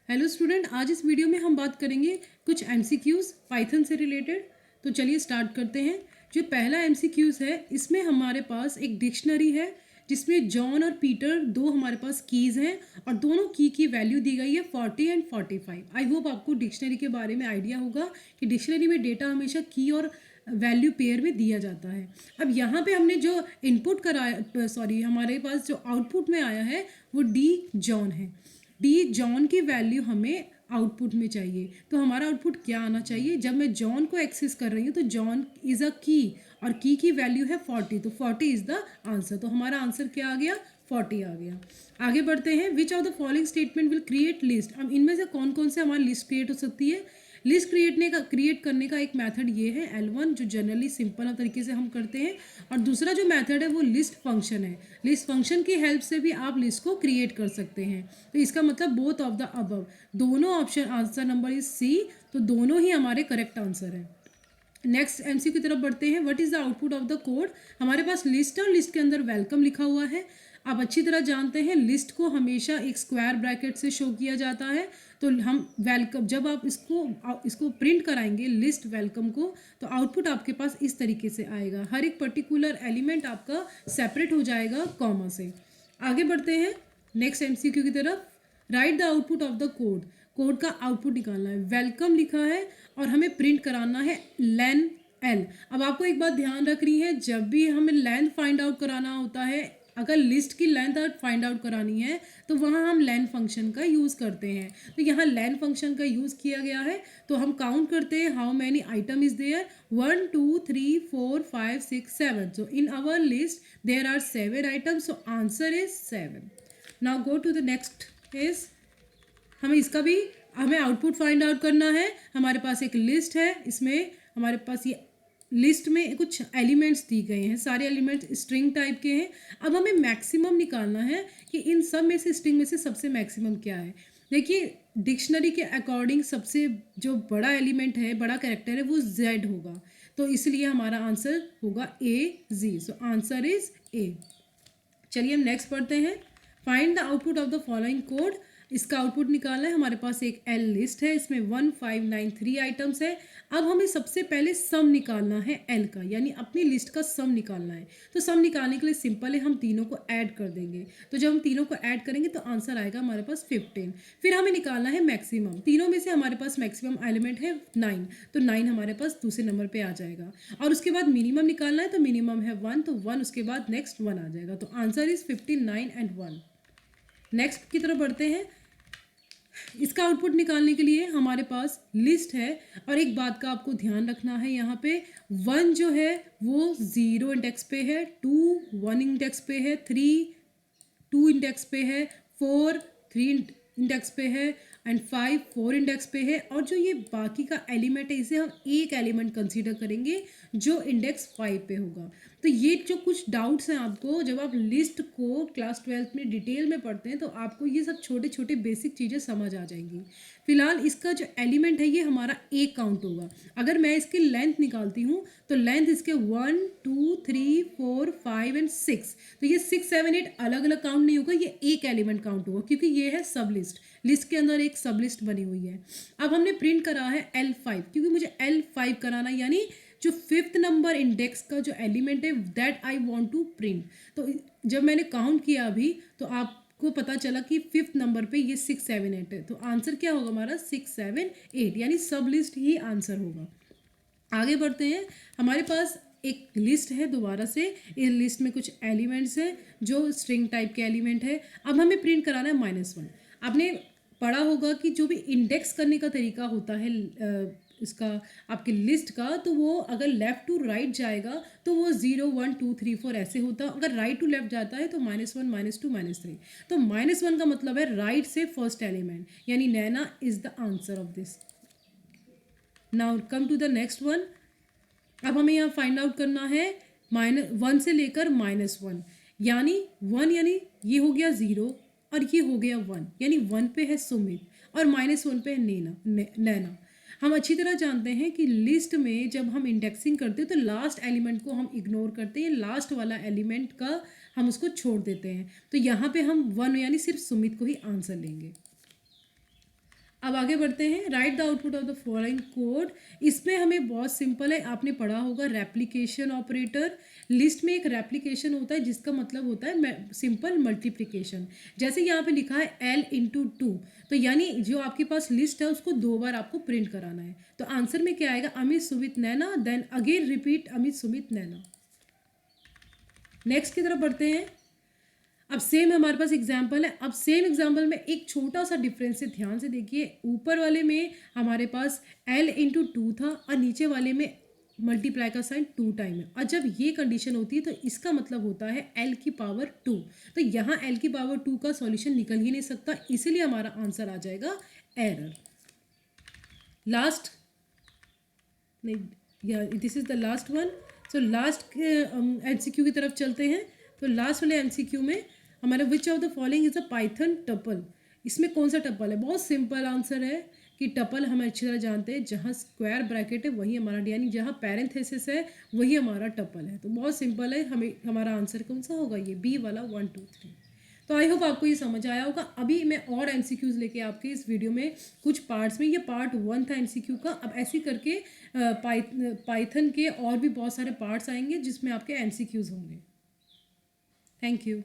Hello student, आज इस video में हम बात करेंगे कुछ एमसीक्यूज़ पाइथन से रिलेटेड। तो चलिए स्टार्ट करते हैं। जो पहला एमसीक्यूज़ है, इसमें हमारे पास एक डिक्शनरी है जिसमें जॉन और पीटर दो हमारे पास कीज़ हैं और दोनों की वैल्यू दी गई है 40 एंड 45। आई होप आपको डिक्शनरी के बारे में आइडिया होगा कि डिक्शनरी में डेटा हमेशा की और वैल्यू पेयर में दिया जाता है। अब यहाँ पे हमने जो इनपुट कराया, हमारे पास जो आउटपुट में आया है वो डी जॉन है। डी जॉन की वैल्यू हमें आउटपुट में चाहिए। तो हमारा आउटपुट क्या आना चाहिए? जब मैं जॉन को एक्सेस कर रही हूँ तो जॉन इज़ अ की और की वैल्यू है 40, तो 40 इज़ द आंसर। तो हमारा आंसर क्या आ गया? 40 आ गया। आगे बढ़ते हैं। Which of the following statement will create list. अब इनमें से कौन कौन से हमारी लिस्ट क्रिएट हो सकती है? लिस्ट क्रिएट करने का एक मेथड ये है L1, जो जनरली सिंपल तरीके से हम करते हैं, और दूसरा जो मेथड है वो लिस्ट फंक्शन है। लिस्ट फंक्शन की हेल्प से भी आप लिस्ट को क्रिएट कर सकते हैं। तो इसका मतलब बोथ ऑफ द अबव, दोनों option, answer number is C, तो दोनों ही हमारे करेक्ट आंसर है। नेक्स्ट एमसी की तरफ बढ़ते हैं। What is the output of the code? हमारे पास लिस्ट और लिस्ट के अंदर वेलकम लिखा हुआ है। आप अच्छी तरह जानते हैं लिस्ट को हमेशा एक स्क्वायर ब्रैकेट से शो किया जाता है। तो हम वेलकम, जब आप इसको प्रिंट कराएंगे लिस्ट वेलकम को, तो आउटपुट आपके पास इस तरीके से आएगा। हर एक पर्टिकुलर एलिमेंट आपका सेपरेट हो जाएगा कॉमा से। आगे बढ़ते हैं नेक्स्ट एमसीक्यू की तरफ। Right the output of the code. Code का आउटपुट निकालना है। वेलकम लिखा है और हमें प्रिंट कराना है लेन एल। अब आपको एक बात ध्यान रखनी है, जब भी हमें लेंथ फाइंड आउट कराना होता है, अगर लिस्ट की लेंथ फाइंड आउट करानी है तो वहाँ हम लेन फंक्शन का यूज़ करते हैं। तो यहाँ लेन फंक्शन का यूज़ किया गया है। तो हम काउंट करते हैं how many item is there. 1 2 3 4 5 6 7। So in our list there are 7 items, so answer is 7। Now go to the next is, हमें आउटपुट फाइंड आउट करना है। हमारे पास एक लिस्ट है, इसमें हमारे पास ये लिस्ट में कुछ एलिमेंट्स दी गए हैं, सारे एलिमेंट्स स्ट्रिंग टाइप के हैं। अब हमें मैक्सिमम निकालना है कि इन सब में से, स्ट्रिंग में से सबसे मैक्सिमम क्या है। देखिए, डिक्शनरी के अकॉर्डिंग सबसे जो बड़ा एलिमेंट है, बड़ा कैरेक्टर है, वो Z होगा। तो इसलिए हमारा आंसर होगा AZ। So answer is A। चलिए हम नेक्स्ट पढ़ते हैं। Find the output of the following code. इसका आउटपुट निकालना है। हमारे पास एक L लिस्ट है, इसमें 1593 आइटम्स है। अब हमें सबसे पहले सम निकालना है L का, यानी अपनी लिस्ट का सम निकालना है। तो सम निकालने के लिए सिंपल है, हम तीनों को ऐड कर देंगे। तो जब हम तीनों को ऐड करेंगे तो आंसर आएगा हमारे पास 15। फिर हमें निकालना है मैक्सिमम। तीनों में से हमारे पास मैक्सिमम एलिमेंट है 9, तो 9 हमारे पास दूसरे नंबर पे आ जाएगा। और उसके बाद मिनिमम निकालना है, तो मिनिमम है 1, तो 1 उसके बाद नेक्स्ट 1 आ जाएगा। तो आंसर इज 15, 9 एंड 1। नेक्स्ट की तरफ बढ़ते हैं। इसका आउटपुट निकालने के लिए हमारे पास लिस्ट है, और एक बात का आपको ध्यान रखना है, यहाँ पे 1 जो है वो 0 इंडेक्स पे है, 2 1 इंडेक्स पे है, 3 2 इंडेक्स पे है, 4 3 इंडेक्स पे है, एंड 5 4 इंडेक्स पे है। और जो ये बाकी का एलिमेंट है, इसे हम एक एलिमेंट कंसीडर करेंगे जो इंडेक्स 5 पे होगा। तो ये जो कुछ डाउट्स हैं आपको, जब आप लिस्ट को क्लास 12th में डिटेल में पढ़ते हैं तो आपको ये सब छोटे छोटे बेसिक चीज़ें समझ आ जाएंगी। फिलहाल इसका जो एलिमेंट है ये हमारा एक काउंट होगा। अगर मैं इसकी लेंथ निकालती हूँ तो लेंथ इसके 1 2 3 4 5 एंड 6, तो ये 6 7 8 अलग अलग काउंट नहीं होगा, ये एक एलिमेंट काउंट होगा, क्योंकि ये है सब लिस्ट। लिस्ट के अंदर एक सब लिस्ट बनी हुई है। अब हमने प्रिंट करा है L5, क्योंकि मुझे L5 कराना, यानी जो 5th नंबर इंडेक्स का जो एलिमेंट है that I want to print. तो जब मैंने काउंट किया अभी, तो आपको पता चला कि 5th नंबर पे ये 6 7 8 है। तो आंसर क्या होगा हमारा? 6 7 8, यानी सब लिस्ट ही आंसर होगा। आगे बढ़ते हैं। हमारे पास एक लिस्ट है, दोबारा से इस लिस्ट में कुछ एलिमेंट्स हैं जो स्ट्रिंग टाइप के एलिमेंट है। अब हमें प्रिंट कराना है -1। आपने पढ़ा होगा कि जो भी इंडेक्स करने का तरीका होता है इसका, आपकी लिस्ट का, तो वो अगर लेफ़्ट टू राइट जाएगा तो वो 0 1 2 3 4 ऐसे होता है। अगर राइट टू लेफ्ट जाता है तो -1 -2 -3। तो -1 का मतलब है राइट से फर्स्ट एलिमेंट, यानी Naina is the answer of this. Now come to the next one. अब हमें यहाँ फाइंड आउट करना है -1 से लेकर -1, यानी 1 यानी ये हो गया 0 और ये हो गया 1, यानी 1 पे है सुमित और -1 पे है नैना। हम अच्छी तरह जानते हैं कि लिस्ट में जब हम इंडेक्सिंग करते हैं तो लास्ट एलिमेंट को हम इग्नोर करते हैं, लास्ट वाला एलिमेंट का हम उसको छोड़ देते हैं। तो यहाँ पे हम 1 यानी सिर्फ सुमित को ही आंसर लेंगे। अब आगे बढ़ते हैं। Right the output of the following code. इसमें हमें बहुत सिंपल है, आपने पढ़ा होगा रेप्लिकेशन ऑपरेटर। लिस्ट में एक रेप्लिकेशन होता है जिसका मतलब होता है सिंपल मल्टीप्लिकेशन। जैसे यहाँ पे लिखा है L/2, तो यानी जो आपके पास लिस्ट है उसको 2 बार आपको प्रिंट कराना है। तो आंसर में क्या आएगा, Amit Sumit Naina, then again repeat Amit Sumit Naina. Next की तरफ बढ़ते हैं। अब सेम हमारे पास एग्जाम्पल है। अब सेम एग्जाम्पल में एक छोटा सा डिफरेंस है, ध्यान से देखिए। ऊपर वाले में हमारे पास L/2 था और नीचे वाले में मल्टीप्लाई का साइन 2 टाइम है। और जब ये कंडीशन होती है तो इसका मतलब होता है L⁻²। तो यहाँ L⁻² का सॉल्यूशन निकल ही नहीं सकता, इसीलिए हमारा आंसर आ जाएगा एरर। लास्ट, नहीं, या this is the last one. So last MCQ की तरफ चलते हैं। तो लास्ट वाले MCQ में हमारा which of the following is a Python tuple. इसमें कौन सा टपल है, बहुत सिंपल आंसर है कि टपल हम अच्छी तरह जानते हैं, जहाँ स्क्वायर ब्रैकेट है वही हमारा, यानी जहाँ पैरेंथेसिस है वही हमारा टपल है। तो बहुत सिंपल है, हमें हमारा आंसर कौन सा होगा, ये बी वाला 1 2 3। तो आई होप आपको ये समझ आया होगा। अभी मैं और MCQs लेके आपके इस वीडियो में कुछ पार्ट्स में, ये पार्ट 1 था MCQ का। अब ऐसे करके पाइथन के और भी बहुत सारे पार्ट्स आएंगे जिसमें आपके MCQs होंगे। Thank you.